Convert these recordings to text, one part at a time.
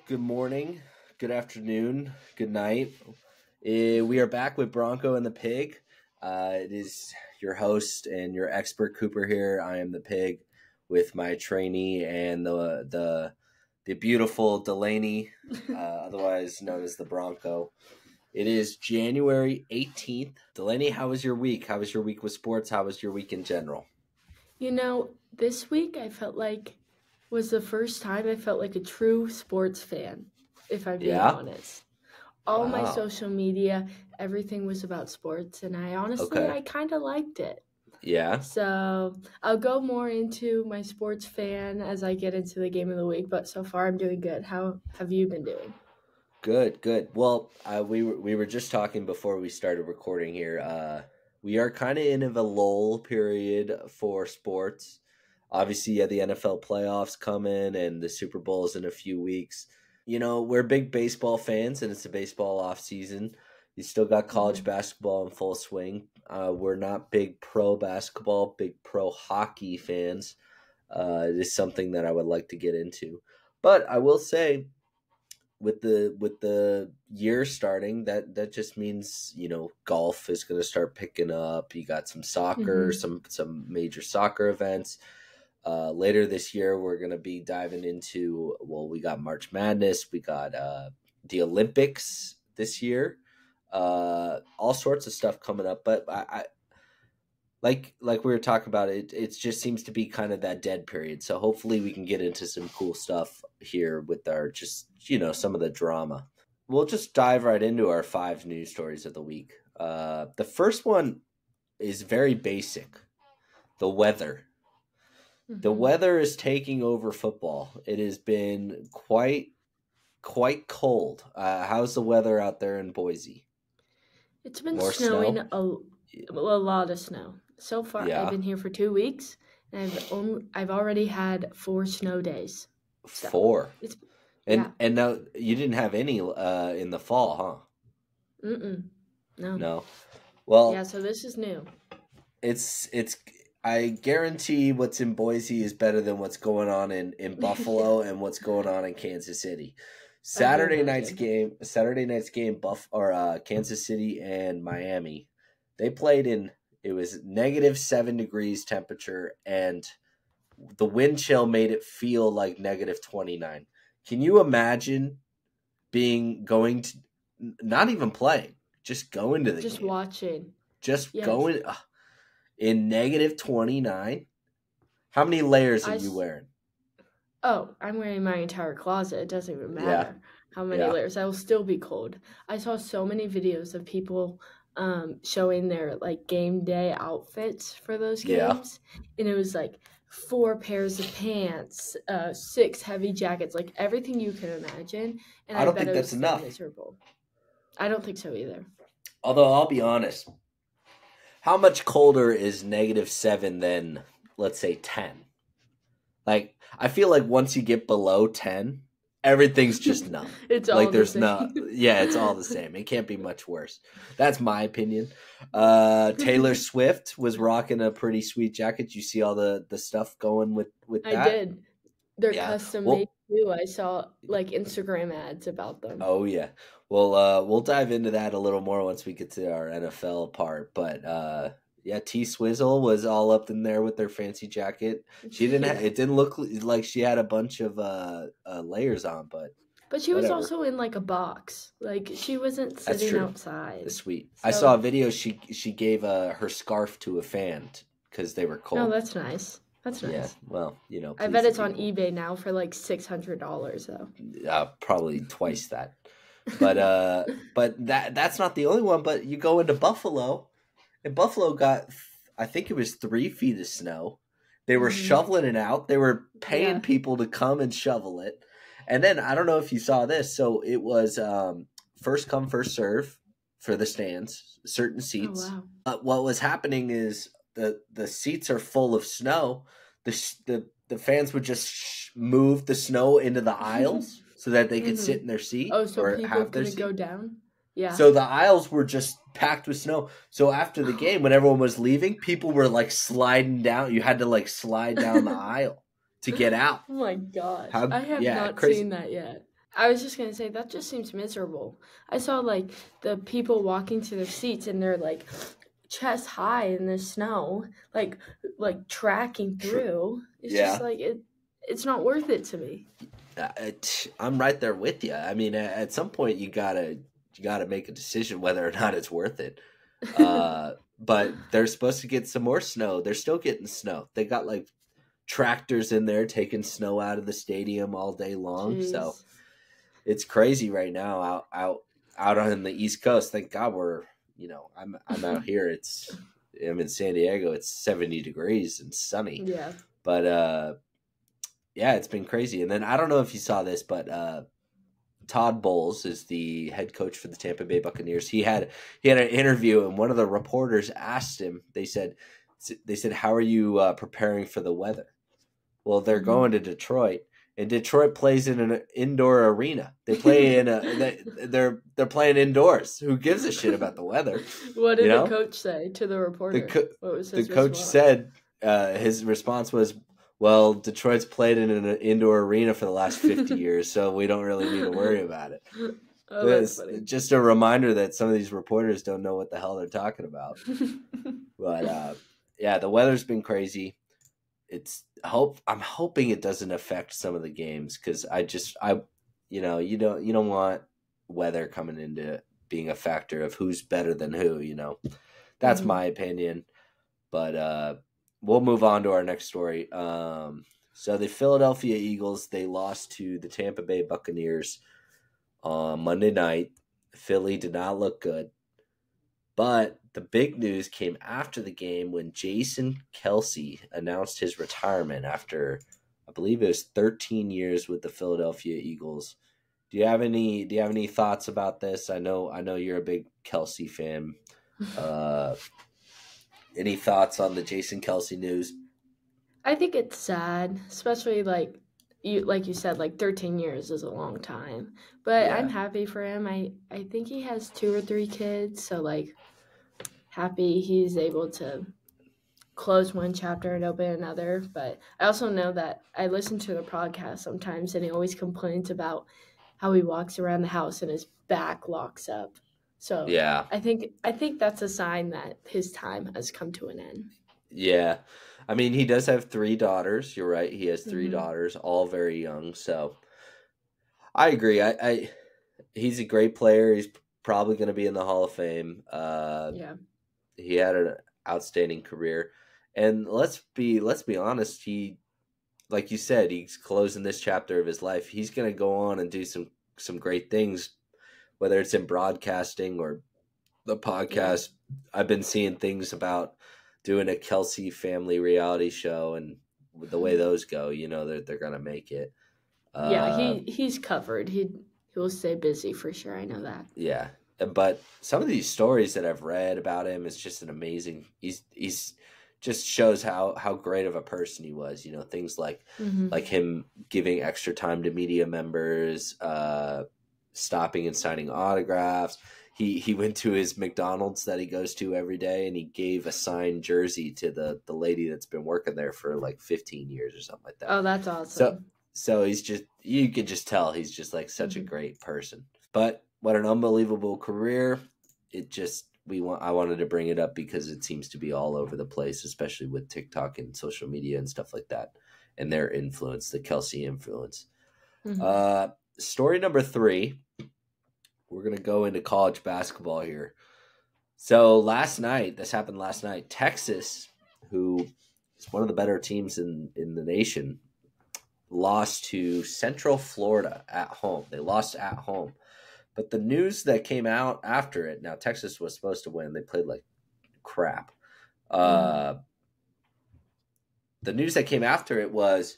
Good morning, good afternoon, good night. We are back with Bronco and the Pig. It is your host and your expert Cooper here. I am the Pig with my trainee and the beautiful Delaney, otherwise known as the Bronco. It is January 18th. Delaney, how was your week? How was your week with sports? How was your week in general? This week I felt like was the first time I felt like a true sports fan, if I'm being honest. All my Wow. social media, everything was about sports, and I kind of liked it. Yeah. So I'll go more into my sports fan as I get into the game of the week, but so far I'm doing good. How have you been doing? Good. Well, we were just talking before we started recording here. We are kind of in a lull period for sports. Obviously, the NFL playoffs coming and the Super Bowl is in a few weeks. We're big baseball fans, and it's a baseball off season. You still got college basketball in full swing. We're not big pro basketball, big pro hockey fans. It is something that I would like to get into, but I will say, with the year starting, that just means golf is going to start picking up. You got some soccer, some major soccer events. Later this year, we're going to be diving into, we got March Madness, we got the Olympics this year, all sorts of stuff coming up. But I like we were talking about, it just seems to be kind of that dead period. So hopefully we can get into some cool stuff here with our some of the drama. We'll just dive right into our 5 news stories of the week. The first one is very basic. The weather. The weather is taking over football. It has been quite cold. How's the weather out there in Boise? It's been snowing snow? a lot of snow. So far, Yeah. I've been here for 2 weeks, and I've already had 4 snow days. So 4. And now you didn't have any in the fall, huh? No. Well, yeah. So this is new. It's. I guarantee what's in Boise is better than what's going on in Buffalo and what's going on in Kansas City. Saturday night's game, Kansas City and Miami. They played in, it was -7 degrees temperature, and the wind chill made it feel like -29. Can you imagine going to, not even playing, just going to the game? Just watching. Going in -29? How many layers are you wearing? Oh, I'm wearing my entire closet. It doesn't even matter how many layers. I will still be cold. I saw so many videos of people showing their game day outfits for those games, and it was 4 pairs of pants, 6 heavy jackets, everything you can imagine. And I don't think that's enough. Miserable. I don't think so either. Although I'll be honest, how much colder is -7 than, let's say, 10? I feel like once you get below 10, everything's just numb. It's all the same. It's all the same. It can't be much worse. That's my opinion. Taylor Swift was rocking a pretty sweet jacket. Did you see all the stuff going with that? I did. They're custom made too. I saw Instagram ads about them. Oh yeah. Well, we'll dive into that a little more once we get to our NFL part. But T Swizzle was all up in there with their fancy jacket. She didn't. It didn't look like she had a bunch of layers on, but she was also in a box. She wasn't sitting outside. That's sweet. So, I saw a video. She gave her scarf to a fan because they were cold. Oh, that's nice. That's nice. Yeah. Well, I bet it's on eBay now for $600 though. Probably twice that. But that's not the only one. But you go into Buffalo. And Buffalo got, I think it was 3 feet of snow. They were shoveling it out. They were paying people to come and shovel it. And then, I don't know if you saw this. So it was first come, first serve for the stands, certain seats. Oh, wow. What was happening is the seats are full of snow. The fans would just move the snow into the aisles so that they could sit in their seat. Oh, so people couldn't go down? Yeah. So the aisles were just packed with snow. So after the game, when everyone was leaving, people were sliding down. You had to slide down the aisle to get out. Oh my gosh. I have not seen that yet. I was just going to say, that just seems miserable. I saw, like, the people walking to their seats, and they're, like, chest high in the snow, like tracking through. It's just, Yeah. like, it's not worth it to me. I'm right there with you. I mean, at some point you gotta make a decision whether or not it's worth it. But they're supposed to get some more snow. They're still getting snow. They got like tractors in there taking snow out of the stadium all day long. Jeez. So it's crazy right now out on the East Coast. Thank God I'm out here. I'm in San Diego. It's 70 degrees and sunny. Yeah. But yeah, it's been crazy. And then I don't know if you saw this, but Todd Bowles is the head coach for the Tampa Bay Buccaneers. He had an interview, and one of the reporters asked him. They said, "How are you preparing for the weather?" Well, they're going to Detroit, and Detroit plays in an indoor arena. They play in they're playing indoors. Who gives a shit about the weather? What did the coach say to the reporter? What was his the coach response? said his response was, "Well, Detroit's played in an indoor arena for the last 50 years, so we don't really need to worry about it." Oh, that's funny. Just a reminder that some of these reporters don't know what the hell they're talking about. But yeah, the weather's been crazy. I'm hoping it doesn't affect some of the games, because you don't want weather coming into being a factor of who's better than who. That's my opinion. But we'll move on to our next story. So the Philadelphia Eagles, they lost to the Tampa Bay Buccaneers on Monday night. Philly did not look good. But the big news came after the game when Jason Kelce announced his retirement after, I believe it was 13 years with the Philadelphia Eagles. Do you have any thoughts about this? I know you're a big Kelce fan. Any thoughts on the Jason Kelce news? I think it's sad, especially like you said, like 13 years is a long time. But Yeah. I'm happy for him. I think he has 2 or 3 kids, so like happy he's able to close one chapter and open another. But I also know that I listen to the podcast sometimes, and he always complains about how he walks around the house and his back locks up. So yeah, I think that's a sign that his time has come to an end. Yeah. I mean, he does have 3 daughters. You're right. He has 3 daughters, all very young. So I agree. He's a great player. He's probably going to be in the Hall of Fame. Yeah. He had an outstanding career. And let's be honest, like you said, he's closing this chapter of his life. He's going to go on and do some great things, whether it's in broadcasting or the podcast. Yeah. I've been seeing things about doing a Kelce family reality show, and the way those go, they're going to make it. Yeah, he's covered. He'll stay busy for sure. I know that. Yeah. But some of these stories that I've read about him, it's just an amazing. He's just shows how great of a person he was. Things like him giving extra time to media members, stopping and signing autographs. He went to his McDonald's that he goes to every day, and he gave a signed jersey to the lady that's been working there for like 15 years or something like that. Oh, that's awesome. So he's just, you could just tell he's just like such a great person. But what an unbelievable career. I wanted to bring it up because it seems to be all over the place, especially with TikTok and social media and stuff like that, and their influence, the Kelce influence. Story number 3, we're going to go into college basketball here. So this happened last night, Texas, who is one of the better teams in the nation, lost to Central Florida at home. They lost at home. But the news that came out after it, now Texas was supposed to win. They played like crap. The news that came after it was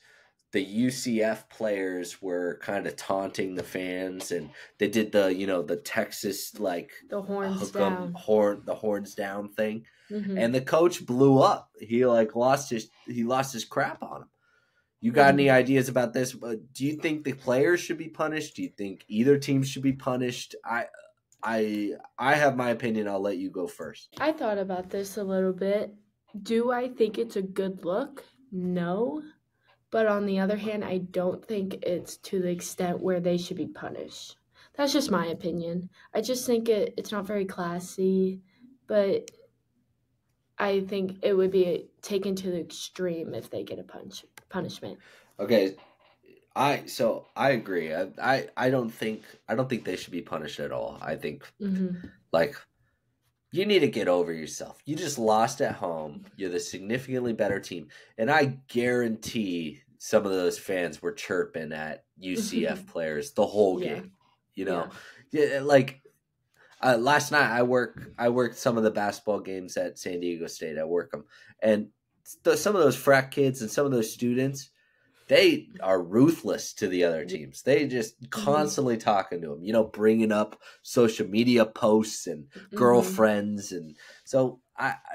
the UCF players were kind of taunting the fans, and they did the Texas, like, the horns down, the horns down thing. And the coach blew up. He lost his crap on him. You got any ideas about this? Do you think the players should be punished? Do you think either team should be punished? I have my opinion. I'll let you go first. I thought about this a little bit. Do I think it's a good look? No. But on the other hand, I don't think it's to the extent where they should be punished. That's just my opinion. I just think it's not very classy, but I think it would be taken to the extreme if they get a punishment. Okay, I agree. I don't think they should be punished at all. I think like you need to get over yourself. You just lost at home. You're the significantly better team, and I guarantee some of those fans were chirping at UCF players the whole game. You know, like last night I worked some of the basketball games at San Diego State. I work them, and some of those frat kids and some of those students, they are ruthless to the other teams. They just constantly talking to them, you know, bringing up social media posts and girlfriends, and so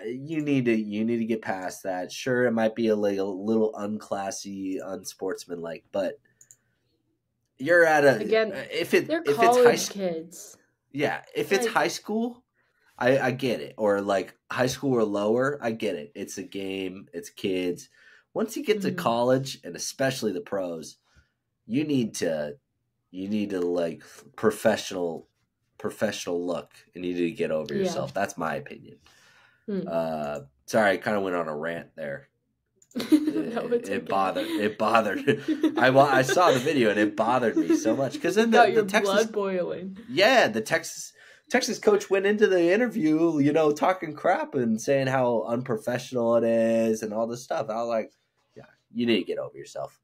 you need to get past that. Sure, it might be a little unclassy, unsportsmanlike, but you're at a if it's college kids. Yeah, if it's high school, I get it, or like high school or lower, I get it. It's a game, it's kids. Once you get to college, and especially the pros, you need to like professional look, and you need to get over yourself. That's my opinion. Sorry, I kind of went on a rant there. It bothered. I saw the video and it bothered me so much because then the Texas blood boiling. Yeah, the Texas coach went into the interview, you know, talking crap and saying how unprofessional it is and all this stuff. I was like, yeah, you need to get over yourself.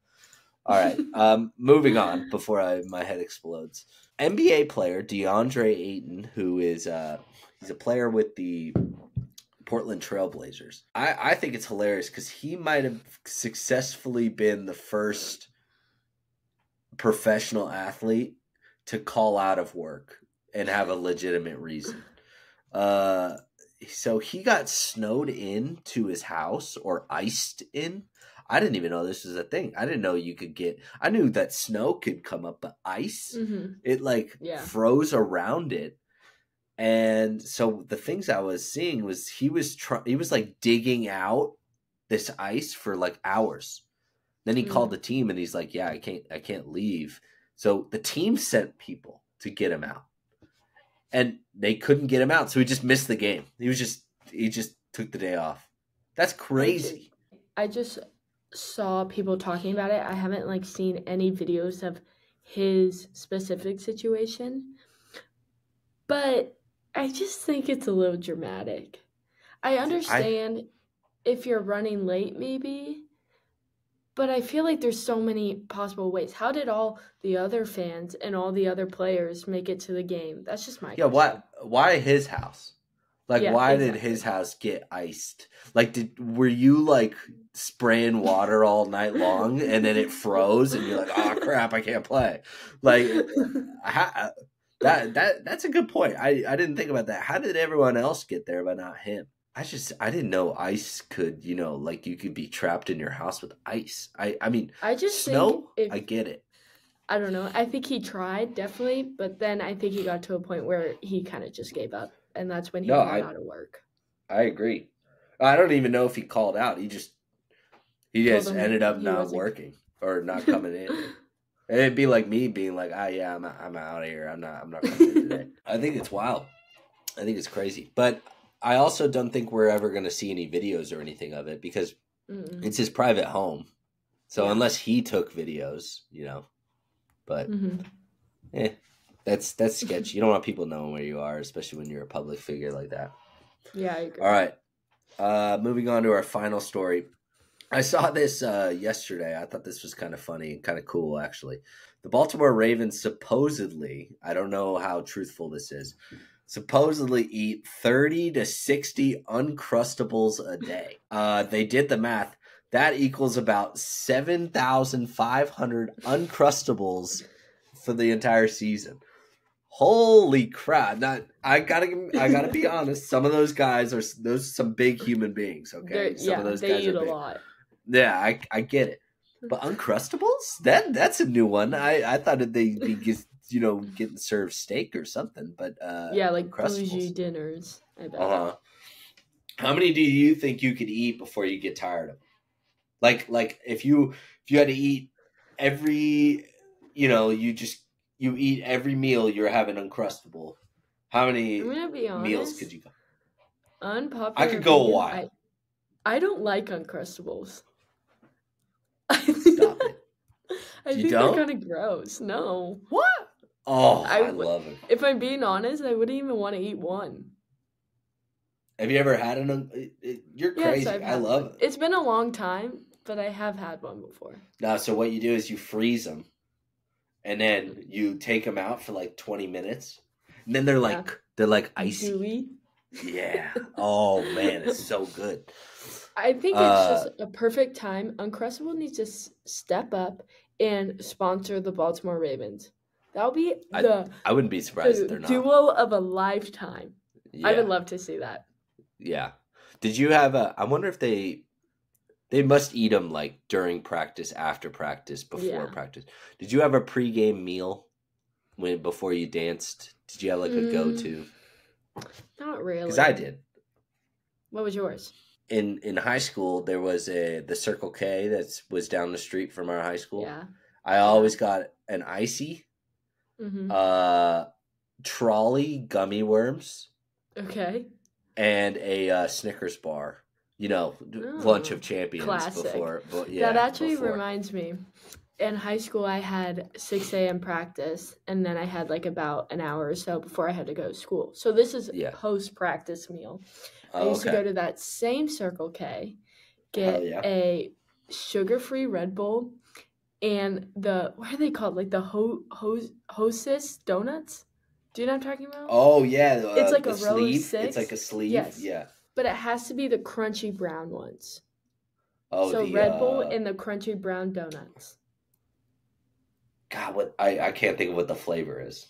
All right, moving on before my head explodes. NBA player DeAndre Ayton, who is he's a player with the Portland Trailblazers. I think it's hilarious because he might have successfully been the first professional athlete to call out of work and have a legitimate reason. So he got snowed in to his house or iced in. I didn't even know this was a thing. I didn't know you could get. I knew that snow could come up, but ice, it froze around it. And so the things I was seeing was he was like digging out this ice for like hours. Then he called the team and he's like, "Yeah, I can't leave." So the team sent people to get him out, and they couldn't get him out. So he just missed the game. He just took the day off. That's crazy. I just saw people talking about it. I haven't seen any videos of his specific situation, but I just think it's a little dramatic. I understand if you're running late, maybe, but I feel like there's so many possible ways. How did all the other fans and all the other players make it to the game? That's just my question. Why his house? Why did his house get iced? Were you spraying water all night long and then it froze and you're like, oh crap, I can't play? That's a good point. I didn't think about that. How did everyone else get there but not him? I didn't know ice could, you could be trapped in your house with ice. I mean, I just snow, I get it. I don't know. I think he tried, definitely, but then I think he got to a point where he kind of just gave up, and that's when he went out of work. I agree. I don't even know if he called out. He just ended up not working or not coming in. It'd be like me being like, yeah, I'm out of here. I'm not coming in today. I think it's wild. I think it's crazy. But I also don't think we're ever going to see any videos or anything of it because it's his private home. So unless he took videos, but that's sketchy. You don't want people knowing where you are, especially when you're a public figure like that. Yeah, I agree. All right. Moving on to our final story. I saw this yesterday. I thought this was kind of funny and kind of cool, actually. The Baltimore Ravens supposedly, I don't know how truthful this is, supposedly eat 30 to 60 Uncrustables a day. They did the math. That equals about 7,500 Uncrustables for the entire season. Holy crap! I gotta be honest. Some of those guys are some big human beings. Okay, some of those guys eat a lot. Yeah, I get it. But Uncrustables? That's a new one. I thought they'd be getting served steak or something. But bougie dinners. I bet. How many do you think you could eat before you get tired of them? Like if you if you had to eat every, you eat every meal, you're having Uncrustable. How many I'm gonna be meals honest. could you go? Unpopular I could go a opinion. while. I don't like Uncrustables. Stop it. I think they're kind of gross. No. What? Oh, I love it. If I'm being honest, I wouldn't even want to eat one. Have you ever had you're crazy. Yes, I love it. It's been a long time, but I have had one before. No, so what you do is you freeze them, and then you take them out for like 20 minutes, and then they're like icy. Gooey. Yeah. Oh man, it's so good. I think it's just a perfect time. Uncrustable needs to step up and sponsor the Baltimore Ravens. That'll be I wouldn't be surprised if they're not. Duo of a lifetime. Yeah. I would love to see that. Yeah. Did you have I wonder if they must eat them like during practice, after practice, before practice. Did you have a pregame meal before you danced? Did you have like a go-to? Not really. Because I did. What was yours? In high school, there was the Circle K that was down the street from our high school. Yeah. I always got an icy, trolley gummy worms. Okay. And a Snickers bar. Lunch of champions. Classic. Before. That actually reminds me. In high school, I had 6 a.m. practice, and then I had like about an hour or so before I had to go to school. So this is a post-practice meal. I used to go to that same Circle K, get a sugar-free Red Bull, and what are they called? Like the Hostess donuts? Do you know what I'm talking about? Oh, yeah. It's like a row of 6. It's like a sleeve. Yes. Yeah. But it has to be the crunchy brown ones. Oh, so Red Bull and the crunchy brown donuts. God, what I can't think of what the flavor is.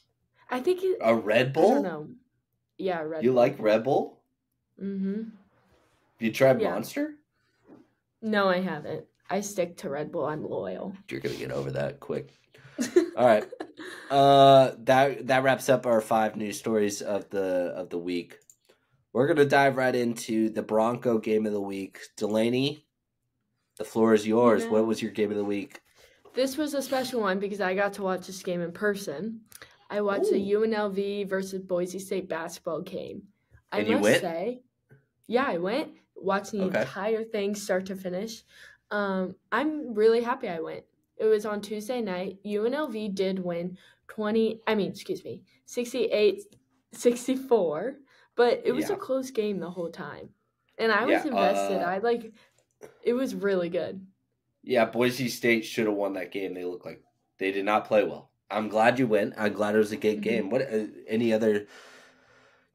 I think a Red Bull? I don't know. Yeah, Red Bull. You like Red Bull? Mm-hmm. You tried Monster? No, I haven't. I stick to Red Bull. I'm loyal. You're gonna get over that quick. All right. That wraps up our 5 news stories of the week. We're gonna dive right into the Bronco game of the week. Delaney, the floor is yours. What was your game of the week? This was a special one because I got to watch this game in person. I watched the UNLV versus Boise State basketball game. And you went? Yeah, I went. Watched the entire thing start to finish. I'm really happy I went. It was on Tuesday night. UNLV did win 68-64, but it was a close game the whole time. And I was invested. It was really good. Yeah, Boise State should have won that game. They look like they did not play well. I'm glad you went. I'm glad it was a good game. What any other?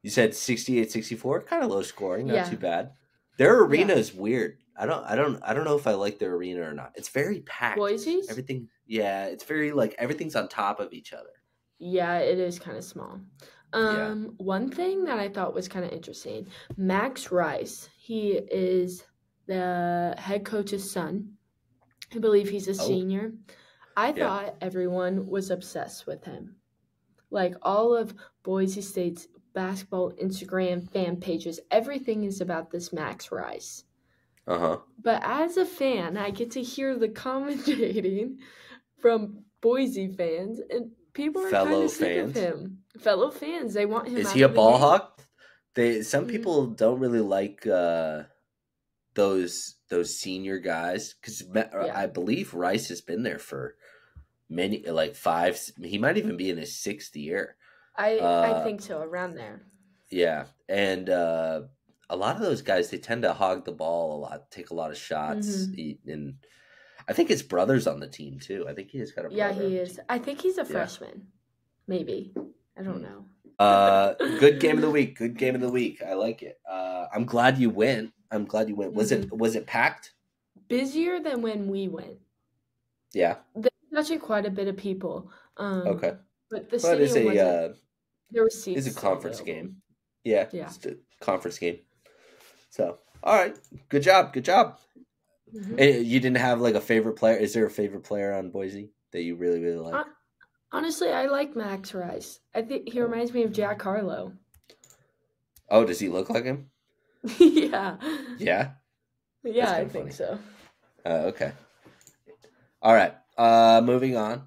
You said 68-64, kind of low scoring, not too bad. Their arena is weird. I don't know if I like their arena or not. It's very packed. Boise's? Everything. Yeah, it's very everything's on top of each other. Yeah, it is kind of small. One thing that I thought was kind of interesting, Max Rice, he is the head coach's son. I believe he's a senior. I thought everyone was obsessed with him. Like all of Boise State's basketball Instagram fan pages, everything is about this Max Rice. But as a fan, I get to hear the commentating from Boise fans, and people are kind of sick of him. Fellow fans, they want him. Is he a ball hawk? Some people don't really like those senior guys because I believe Rice has been there for many 5. He might even be in his 6th year. I think so, around there. Yeah, and a lot of those guys, they tend to hog the ball a lot, take a lot of shots, and I think his brother's on the team too. I think he has got a brother. Yeah, he is. I think he's a freshman. Maybe. I don't know. Good game of the week. Good game of the week. I like it. I'm glad you went. Was it packed? Busier than when we went. Yeah. There's actually quite a bit of people. Okay. But the stadium wasn't. There were seats. It's a conference game. Yeah. It's a conference game. So, all right. Good job. And you didn't have a favorite player? Is there a favorite player on Boise that you really, really like? Honestly, I like Max Rice. I think he reminds me of Jack Harlow. Oh, does he look like him? Yeah. Yeah? Yeah, I think so. Okay. All right. Moving on.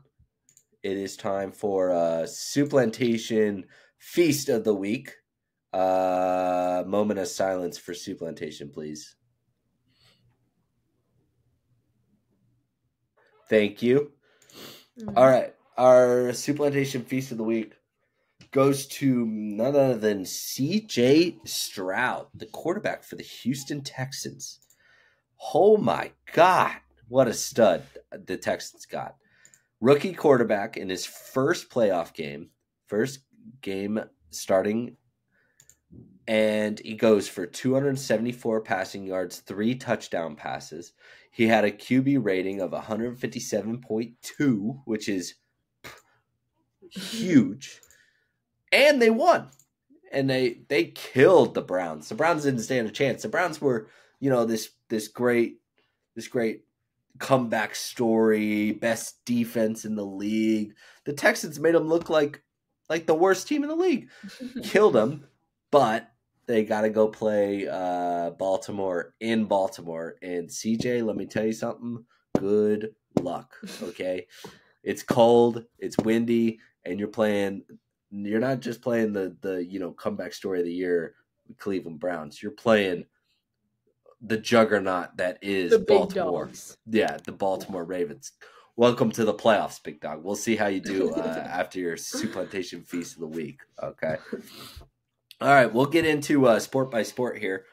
It is time for Supplantation Feast of the Week. Moment of silence for Supplantation, please. Thank you. Mm-hmm. All right. Our Supplantation Feast of the Week goes to none other than C.J. Stroud, the quarterback for the Houston Texans. Oh my God. What a stud the Texans got. Rookie quarterback in his first playoff game, first game starting, and he goes for 274 passing yards, 3 touchdown passes. He had a QB rating of 157.2, which is huge. And they won. And they killed the Browns. The Browns didn't stand a chance. The Browns were, this great comeback story, best defense in the league. The Texans made them look like the worst team in the league. Killed them, but they got to go play Baltimore in Baltimore. And CJ, let me tell you something. Good luck, okay? It's cold, it's windy, and you're not just playing the comeback story of the year with Cleveland Browns. You're playing the juggernaut that is the Baltimore. Yeah, the Baltimore Ravens. Welcome to the playoffs, big dog. We'll see how you do after your Supplantation Feast of the Week. Okay. All right, we'll get into sport by sport here.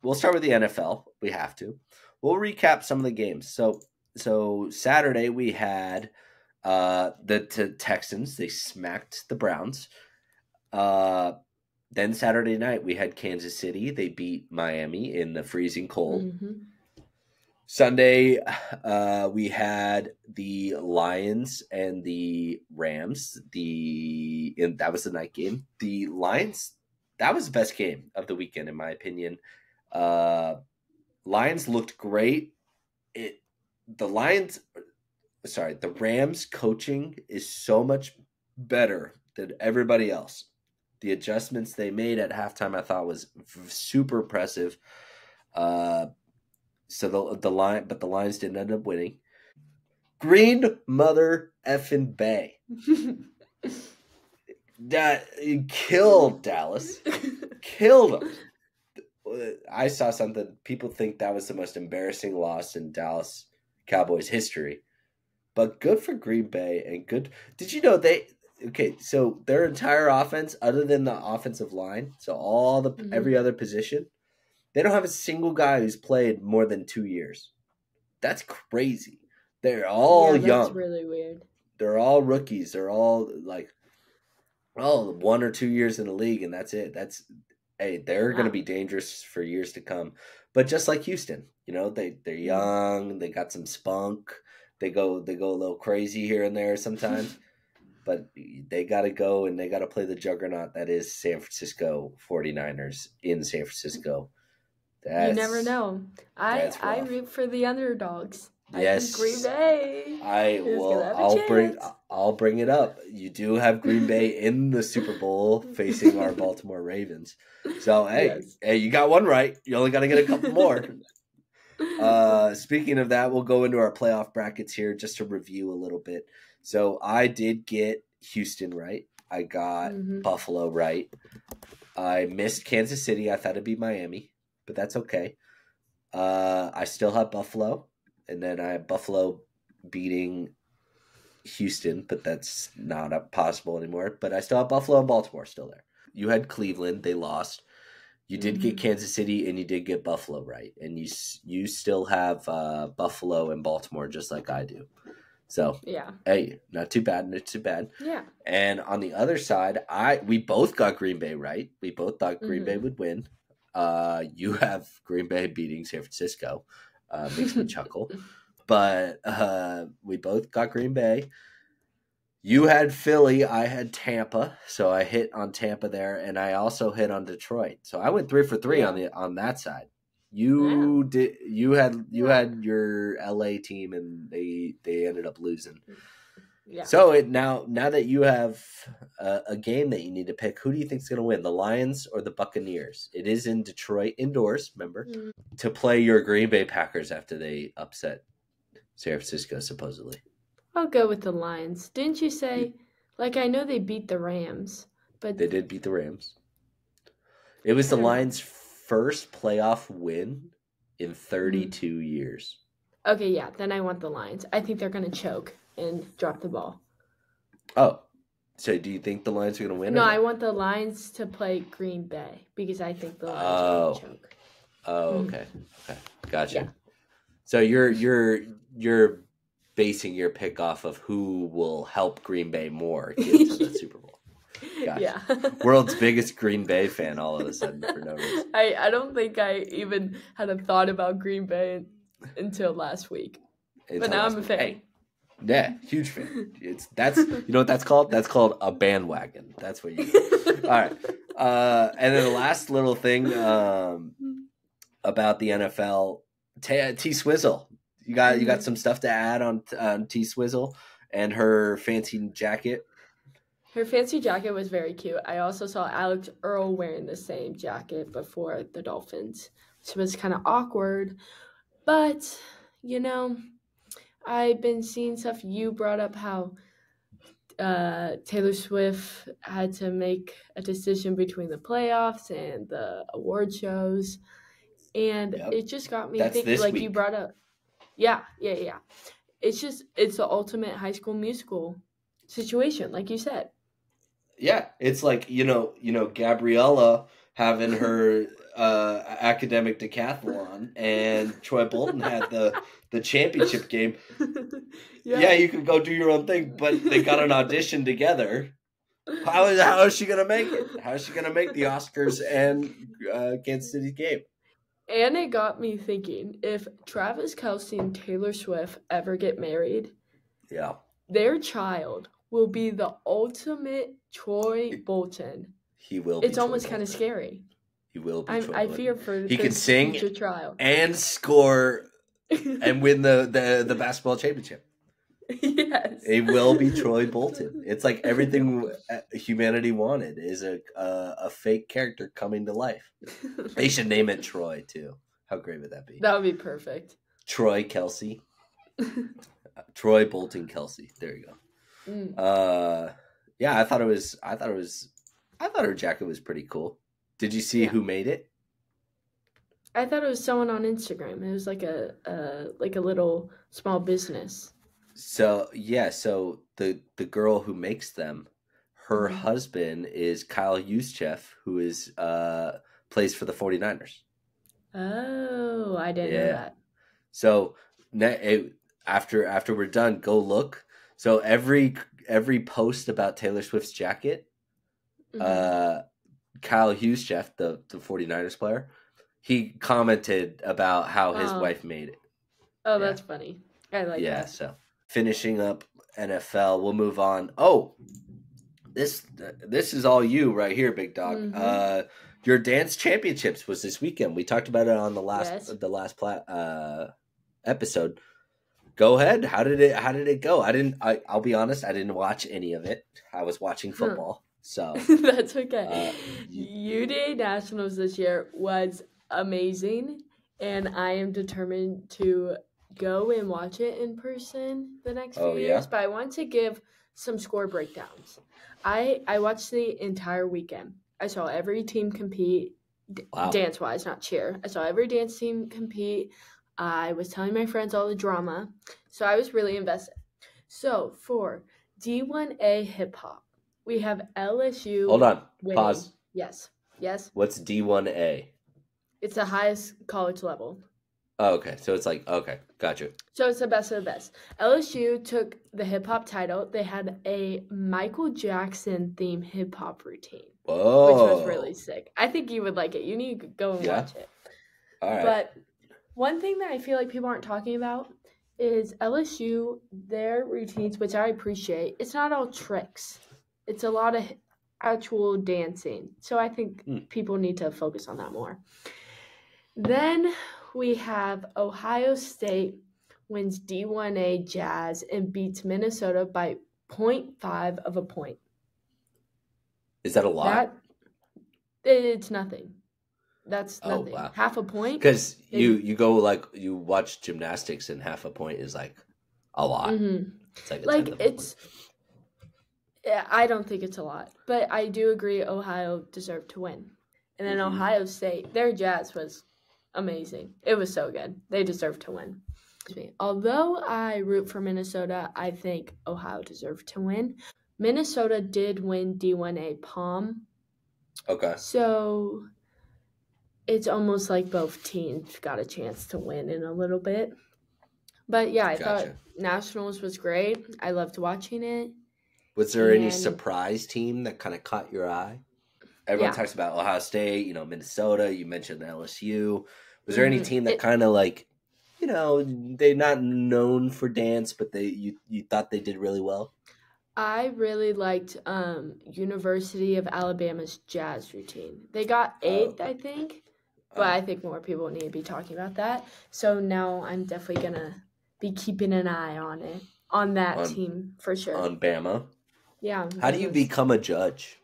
We'll start with the NFL. We have to. We'll recap some of the games. So Saturday we had the Texans. They smacked the Browns. Then Saturday night, we had Kansas City. They beat Miami in the freezing cold. Mm-hmm. Sunday, we had the Lions and the Rams. And that was the night game. The Lions, that was the best game of the weekend, in my opinion. Lions looked great. The Rams coaching is so much better than everybody else. The adjustments they made at halftime, I thought, was super impressive. So the Lions didn't end up winning. Green mother effing Bay. That killed Dallas. Killed them. I saw something. People think that was the most embarrassing loss in Dallas Cowboys history. But good for Green Bay and good. Did you know so their entire offense, other than the offensive line, so every other position, they don't have a single guy who's played more than 2 years. That's crazy. They're all young. That's really weird. They're all rookies. They're all 1 or 2 years in the league, and that's it. They're going to be dangerous for years to come. But just like Houston, they're young. They got some spunk. They go a little crazy here and there sometimes. But they got to go and they got to play the juggernaut that is San Francisco 49ers in San Francisco. You never know. I root for the underdogs. Yes. I think Green Bay. I'll bring it up. You do have Green Bay in the Super Bowl facing our Baltimore Ravens. So hey, you got one right. You only got to get a couple more. Speaking of that, we'll go into our playoff brackets here just to review a little bit. So I did get Houston right. I got Buffalo right. I missed Kansas City. I thought it'd be Miami, but that's okay. I still have Buffalo, and then I have Buffalo beating Houston, but that's not possible anymore. But I still have Buffalo and Baltimore still there. You had Cleveland. They lost. You did get Kansas City, and you did get Buffalo right. And you still have Buffalo and Baltimore just like I do. So, hey, not too bad. Yeah. And on the other side, we both got Green Bay right. We both thought Green Bay would win. You have Green Bay beating San Francisco. Makes me chuckle. But we both got Green Bay. You had Philly. I had Tampa. So I hit on Tampa there, and I also hit on Detroit. So I went 3 for 3 on that side. You did. You had your LA team, and they ended up losing. Yeah. So now that you have a game that you need to pick, who do you think is going to win, the Lions or the Buccaneers? It is in Detroit indoors, remember, to play your Green Bay Packers after they upset San Francisco, supposedly. I'll go with the Lions. Didn't you say, like, I know they beat the Rams, but... They did beat the Rams. It was the Lions' first playoff win in 32 years. Okay, yeah, then I want the Lions. I think they're going to choke and drop the ball. Oh, so do you think the Lions are going to win? No, I want the Lions to play Green Bay because I think the Lions are going to choke. Oh, okay. Okay. Gotcha. Yeah. So you're basing your pick off of who will help Green Bay more get to the Super Bowl. Gotcha. Yeah. World's biggest Green Bay fan all of a sudden for no reason. I don't think I even had a thought about Green Bay until last week. But now I'm a fan. Hey, yeah, huge fan. That's you know what that's called? That's called a bandwagon. That's what you do. All right. And then the last little thing about the NFL, T Swizzle. You got some stuff to add on T Swizzle and her fancy jacket. Her fancy jacket was very cute. I also saw Alex Earl wearing the same jacket before the Dolphins, which was kind of awkward. But, you know, I've been seeing stuff. You brought up how Taylor Swift had to make a decision between the playoffs and the award shows. And it just got me thinking, like week. You brought up. Yeah. It's the ultimate High School Musical situation, like you said. Yeah, it's like, you know, Gabriella having her academic decathlon, and Troy Bolton had the championship game. Yeah, you could go do your own thing, but they got an audition together. How is she gonna make it? How is she gonna make the Oscars and Kansas City's game? And it got me thinking, if Travis Kelce and Taylor Swift ever get married, their child will be the ultimate Troy Bolton. He will be. It's almost kind of scary. He will be. I fear for he can sing future trial and score and win the basketball championship. Yes. It will be Troy Bolton. It's like everything humanity wanted is a fake character coming to life. They should name it Troy too. How great would that be? That would be perfect. Troy Kelce. Troy Bolton Kelce. There you go. Yeah, I thought her jacket was pretty cool. Did you see who made it? I thought it was someone on Instagram. It was like a little small business. So the girl who makes them, her husband is Kyle Juszczyk, who is plays for the 49ers. Oh, I didn't know that. So after we're done, go look. So every post about Taylor Swift's jacket, Kyle Juszczyk, the 49ers player, he commented about how his wife made it. Oh, that's funny. I like that. Yeah, so finishing up NFL, we'll move on. Oh, this is all you right here, big dog. Your dance championships was this weekend. We talked about it on the last episode. Go ahead. How did it go? I'll be honest, I didn't watch any of it. I was watching football. So that's okay. UDA Nationals this year was amazing, and I am determined to go and watch it in person the next few years. But I want to give some score breakdowns. I watched the entire weekend. I saw every team compete, dance-wise, not cheer. I saw every dance team compete. I was telling my friends all the drama. So I was really invested. So for D1A hip-hop, we have LSU. Hold on. winning. Pause. Yes. What's D1A? It's the highest college level. Oh, okay. So it's like, okay, gotcha. So it's the best of the best. LSU took the hip-hop title. They had a Michael Jackson-themed hip-hop routine. Whoa. Which was really sick. I think you would like it. You need to go and watch it. All right. But one thing that I feel like people aren't talking about is LSU, their routines, which I appreciate. It's not all tricks. It's a lot of actual dancing. So I think people need to focus on that more. Then we have Ohio State wins D1A Jazz and beats Minnesota by 0.5 of a point. Is that a lot? It's nothing. That's nothing. Wow. Half a point? Because you go like you watch gymnastics and half a point is like A lot. Mm-hmm. It's like a Like, tenth of a point. I don't think it's a lot, but I do agree Ohio deserved to win. And then Ohio State, their Jazz was amazing. It was so good. They deserved to win. Although I root for Minnesota, I think Ohio deserved to win. Minnesota did win D1A Palm. Okay. So it's almost like both teams got a chance to win in a little bit. But yeah, I thought Nationals was great. I loved watching it. Was there any surprise team that kind of caught your eye? Everyone talks about Ohio State, Minnesota. You mentioned LSU. Was there any team that kind of like, they're not known for dance, but you thought they did really well? I really liked University of Alabama's jazz routine. They got 8th, I think, but I think more people need to be talking about that. So now I'm definitely gonna be keeping an eye on it, on that team for sure. On Bama. Yeah. How do you become a judge?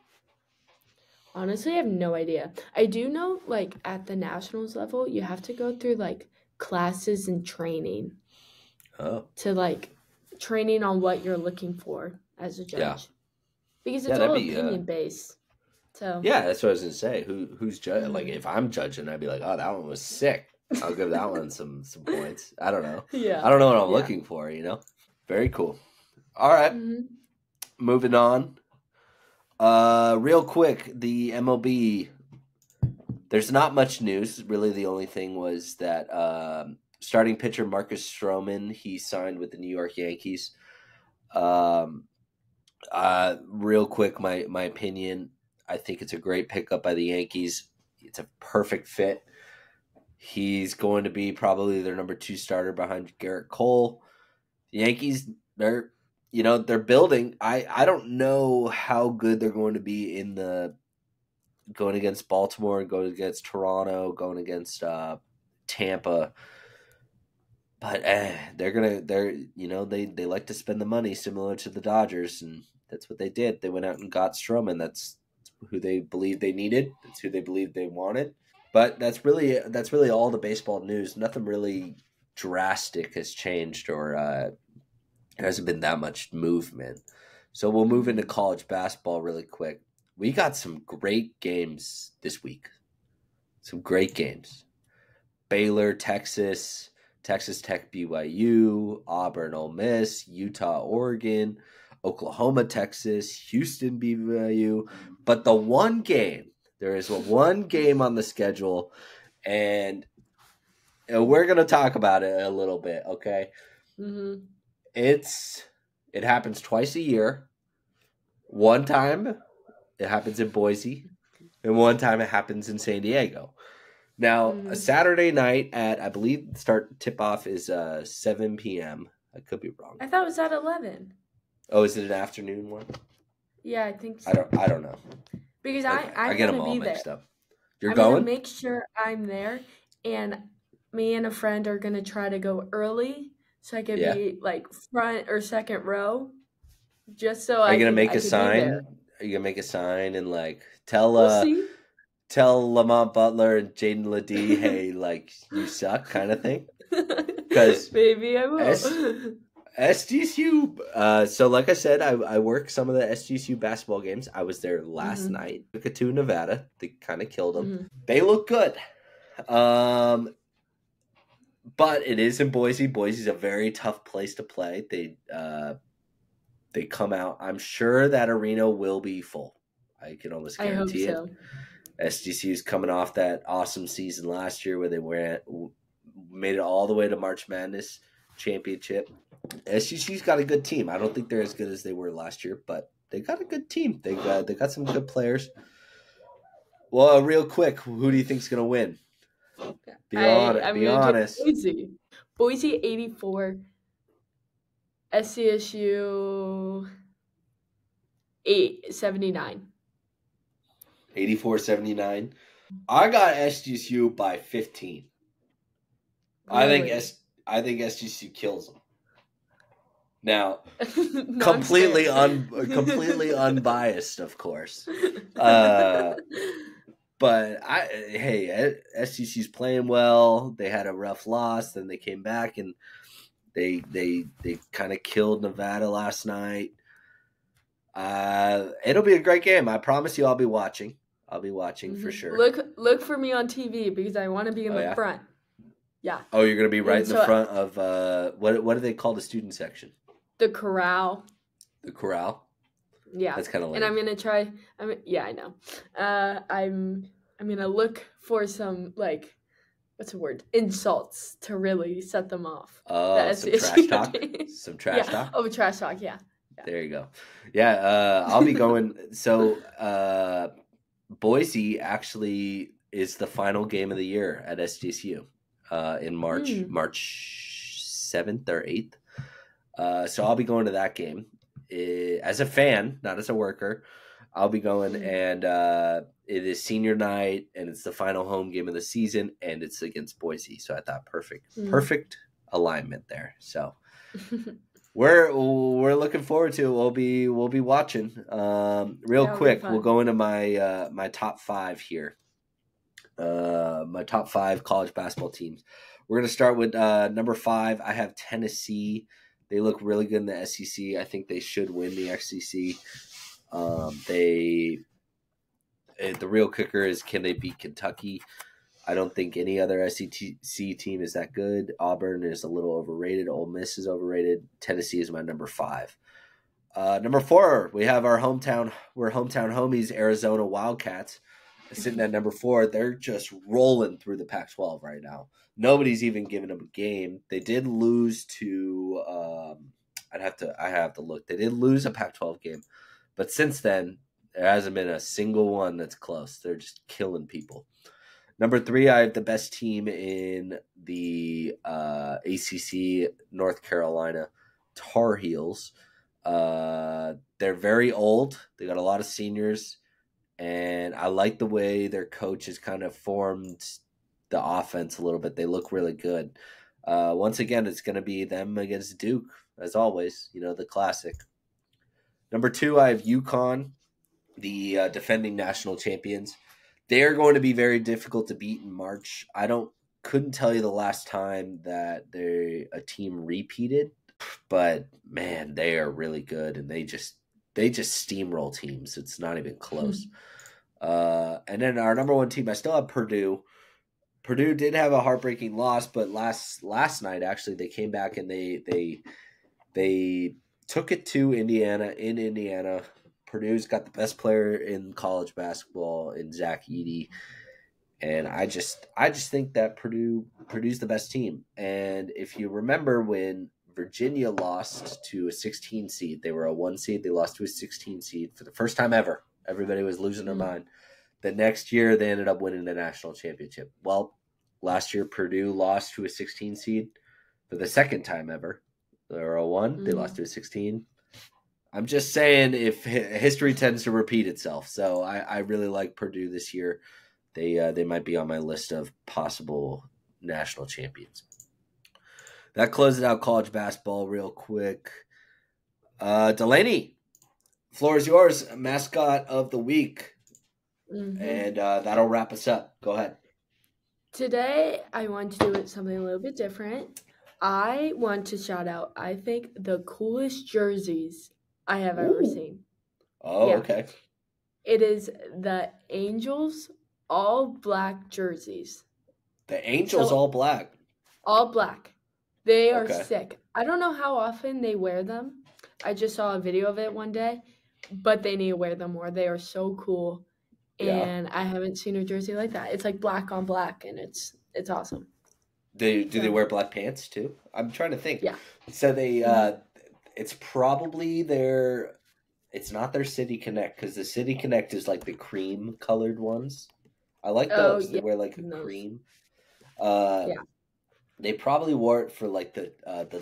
Honestly, I have no idea. I do know, like, at the Nationals level, you have to go through, like, classes and training. Oh. To, like, training on what you're looking for as a judge. Yeah. Because it's all opinion-based. So. Yeah, that's what I was going to say. Who's judging? Like, if I'm judging, I'd be like, oh, that one was sick. I'll give that one some points. I don't know. Yeah. I don't know what I'm looking for, Very cool. All right. Moving on. Real quick, the MLB, there's not much news. Really, the only thing was that starting pitcher Marcus Stroman, he signed with the New York Yankees. Real quick, my opinion, I think it's a great pickup by the Yankees. It's a perfect fit. He's going to be probably their number 2 starter behind Garrett Cole. The Yankees, they're building. I don't know how good they're going to be in the going against Baltimore, going against Toronto, going against Tampa. But they like to spend the money similar to the Dodgers, and that's what they did. They went out and got Stroman. That's who they believed they needed. That's who they believed they wanted. But that's really all the baseball news. Nothing really drastic has changed, or there hasn't been that much movement. So we'll move into college basketball really quick. We got some great games this week. Some great games. Baylor, Texas, Texas Tech, BYU, Auburn, Ole Miss, Utah, Oregon, Oklahoma, Texas, Houston, BYU. But the one game, there is one game on the schedule, and we're going to talk about it a little bit, okay? Mm-hmm. It happens twice a year. One time it happens in Boise, and one time it happens in San Diego. Now, a Saturday night at, I believe, tip-off is 7 p.m. I could be wrong. I thought it was at 11. Oh, is it an afternoon one? Yeah, I think so. I don't know. Because I get them all mixed up. You're going? I'm going to make sure I'm there, and me and a friend are going to try to go early so I could be, like, front or second row, just so Are you going to make a sign? Are you going to make a sign and, like, tell Lamont Butler and Jaden Ledee, hey, like, you suck kind of thing? Because maybe I will. SDSU. So like I said, I work some of the SDSU basketball games. I was there last night. Took it to Nevada. They kind of killed them. They look good. But it is in Boise. Boise's a very tough place to play. They come out. I'm sure that arena will be full. I can almost guarantee it. SDCU's coming off that awesome season last year where they made it all the way to March Madness championship. SDCU's got a good team. I don't think they're as good as they were last year, but they got a good team. They got some good players. Well, real quick, who do you think's gonna win? Be honest. Boise 84. SCSU 79. 84-79. I got SGSU by 15. Really? I think SGSU kills them. Now, completely unbiased, of course. But SGCU's playing well. They had a rough loss, then they came back, and They kind of killed Nevada last night. It'll be a great game. I promise you, I'll be watching. I'll be watching for sure. Look for me on TV because I want to be in the front. Yeah. Oh, you're gonna be right in the front of what do they call the student section? The corral. The corral. Yeah, that's kind of lame. And I'm gonna try. I know. I'm gonna look for some like, what's the word? Insults to really set them off. Oh, some trash talk. Some trash talk. Oh, trash talk. Yeah. There you go. Yeah, I'll be going. So, Boise actually is the final game of the year at SDSU in March 7th or 8th. So I'll be going to that game as a fan, not as a worker. I'll be going, and it is senior night, and it's the final home game of the season, and it's against Boise. So I thought perfect alignment there. So. We're looking forward to it. We'll be watching. Real quick, we'll go into my my top 5 here. My top 5 college basketball teams. We're gonna start with number 5. I have Tennessee. They look really good in the SEC. I think they should win the SEC. The real kicker is, can they beat Kentucky? I don't think any other SEC team is that good. Auburn is a little overrated. Ole Miss is overrated. Tennessee is my number 5. Number 4, we have our hometown homies, Arizona Wildcats, sitting at number 4. They're just rolling through the Pac-12 right now. Nobody's even giving them a game. They did lose to I have to look. They did lose a Pac-12 game, but since then there hasn't been a single one that's close. They're just killing people. Number 3, I have the best team in the ACC, North Carolina Tar Heels. They're very old. They got a lot of seniors, and I like the way their coach has kind of formed the offense a little bit. They look really good. Once again, it's going to be them against Duke, as always, the classic. Number 2, I have UConn, the defending national champions. They are going to be very difficult to beat in March. Couldn't tell you the last time that a team repeated, but man, they are really good, and they just steamroll teams. It's not even close. And then our number 1 team, I still have Purdue. Purdue did have a heartbreaking loss, but last night actually they came back and they took it to Indiana in Indiana. Purdue's got the best player in college basketball in Zach Edey, and I just think that Purdue's the best team. And if you remember when Virginia lost to a 16 seed, they were a 1 seed. They lost to a 16 seed for the first time ever. Everybody was losing their mind. The next year, they ended up winning the national championship. Well, last year Purdue lost to a 16 seed for the second time ever. They were a 1. They lost to a 16. I'm just saying, if history tends to repeat itself. So I really like Purdue this year. They might be on my list of possible national champions. That closes out college basketball real quick. Delaney, floor is yours. Mascot of the week. And that'll wrap us up. Go ahead. Today, I want to do something a little bit different. I want to shout out, I think, the coolest jerseys I have ever seen. Oh, yeah. Okay. It is the Angels all black jerseys. The Angels all black? All black. They are sick. I don't know how often they wear them. I just saw a video of it one day, but they need to wear them more. They are so cool. And I haven't seen a jersey like that. It's like black on black, and it's awesome. Do they wear black pants too? I'm trying to think. Yeah. So they it's probably it's not their City Connect, because the City Connect is like the cream colored ones. I like those. They wear like a cream. They probably wore it for like the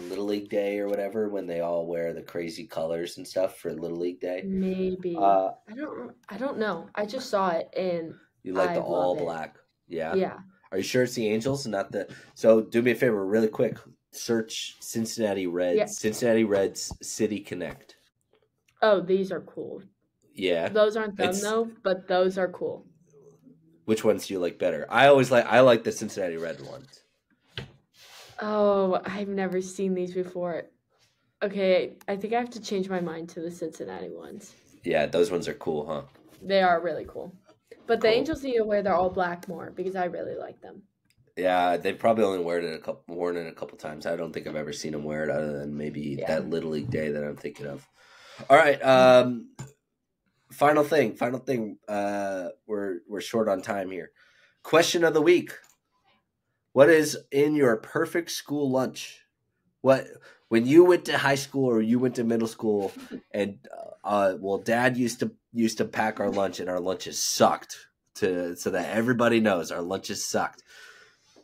Little League Day or whatever, when they all wear the crazy colors and stuff for Little League Day. Maybe. I don't know. I just saw it and you like the all black. Yeah. Yeah. Are you sure it's the Angels and not the? So do me a favor, really quick. Search Cincinnati Reds. Yeah. Cincinnati Reds City Connect. Oh, these are cool. Yeah. Those aren't them though, but those are cool. Which ones do you like better? I like the Cincinnati Red ones. Oh, I've never seen these before. Okay, I think I have to change my mind to the Cincinnati ones. Yeah, those ones are cool, huh? They are really cool. But the Cool. Angels need to wear their all black more because I really like them. Yeah, they've probably only worn it a couple times. I don't think I've ever seen them wear it other than maybe Yeah. that Little League day that I'm thinking of. All right, final thing. We're short on time here. Question of the week: what is in your perfect school lunch? What when you went to high school or you went to middle school, and well, Dad used to pack our lunch, and our lunches sucked. So that everybody knows our lunches sucked.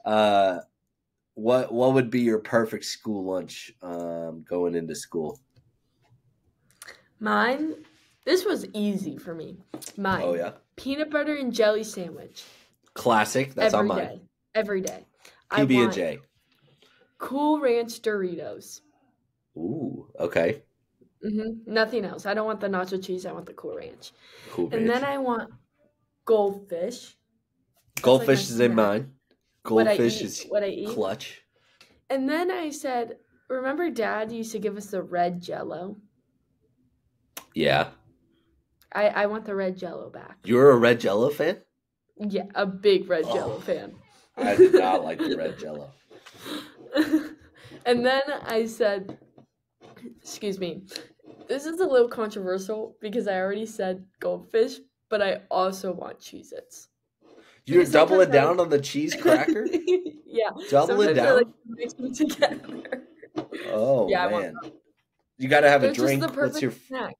What would be your perfect school lunch going into school? Mine, this was easy for me. Mine. Oh yeah, peanut butter and jelly sandwich. classic. That's on mine. Day. Every day. PB and J. Cool Ranch Doritos. Ooh, okay. Nothing else. I don't want the nacho cheese. I want the Cool Ranch. Cool and Ranch. then I want goldfish. Goldfish is in mine. Goldfish is what I eat. Clutch. And then I said, remember Dad used to give us the red Jello? Yeah. I want the red Jello back. You're a red Jello fan? Yeah, a big red Jello fan. I did not like the red Jello. And then I said, excuse me, this is a little controversial because I already said goldfish, but I also want Cheez-Its. You're doubling down on the cheese cracker? Yeah. Doubling down? Mix them together. Oh, yeah, man. You got to have a drink. Just the perfect snack.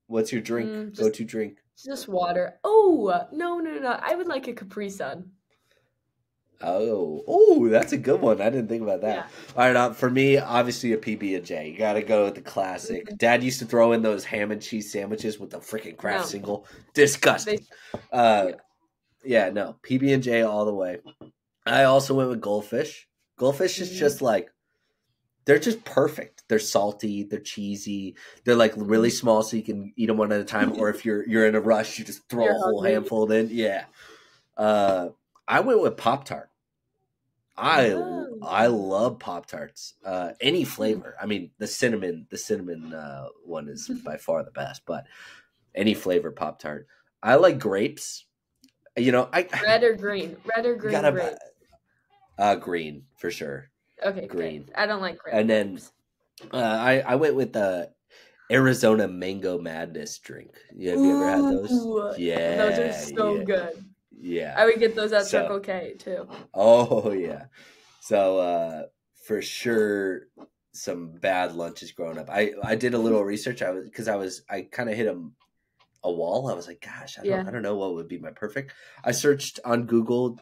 What's your drink? Go-to drink? Just water. Oh, no. I would like a Capri Sun. Oh, that's a good one. I didn't think about that. Yeah. All right, for me, obviously a PB&J. You got to go with the classic. Mm-hmm. Dad used to throw in those ham and cheese sandwiches with the freaking Kraft single. Disgusting. Yeah, no. PB&J all the way. I also went with Goldfish. Goldfish is just like, they're just perfect. They're salty. They're cheesy. They're like really small, so you can eat them one at a time. Or if you're in a rush, you just throw a whole handful in. Yeah. I went with Pop-Tart. I love Pop-Tarts. Any flavor. I mean, the cinnamon one is by far the best. But any flavor Pop-Tart. I like grapes. You know, red or green. Grapes. Green for sure. Okay, green. Good. I don't like grapes. And then I went with the Arizona Mango Madness drink. Have you ever had those? Yeah, those are so good. Yeah, I would get those at Circle K too. Oh yeah, so for sure, some bad lunches growing up. I did a little research. I kind of hit a wall. I was like, gosh, I don't know what would be my perfect. I searched on Google,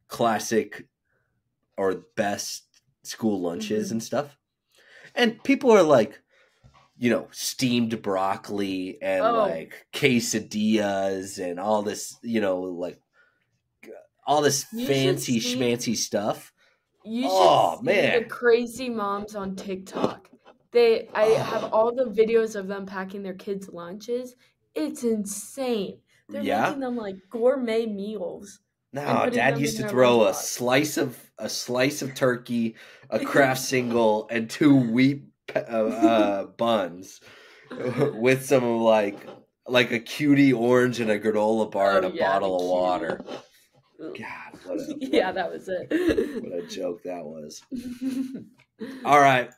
classic or best school lunches and stuff. And people are like, steamed broccoli and like quesadillas and all this, like all this fancy schmancy stuff. You should see the crazy moms on TikTok. I have all the videos of them packing their kids' lunches. It's insane. They're making them like gourmet meals. No, Dad used to throw a slice of turkey, a Kraft single, and 2 wheat buns with some like a cutie orange and a granola bar and a bottle of water. God, that was it. What a joke that was. All right.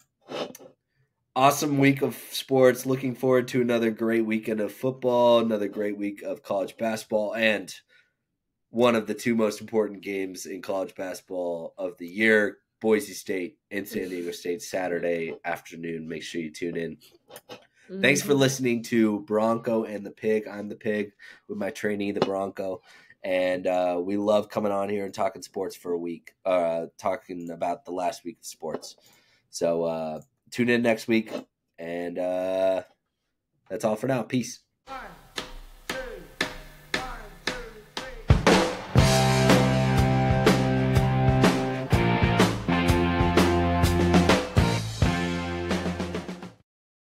Awesome week of sports. Looking forward to another great weekend of football, another great week of college basketball, and one of the 2 most important games in college basketball of the year, Boise State and San Diego State, Saturday afternoon. Make sure you tune in. Mm-hmm. Thanks for listening to Bronco and the Pig. I'm the Pig with my trainee, the Bronco. And we love coming on here and talking sports for a week, talking about the last week of sports. So tune in next week. And that's all for now. Peace.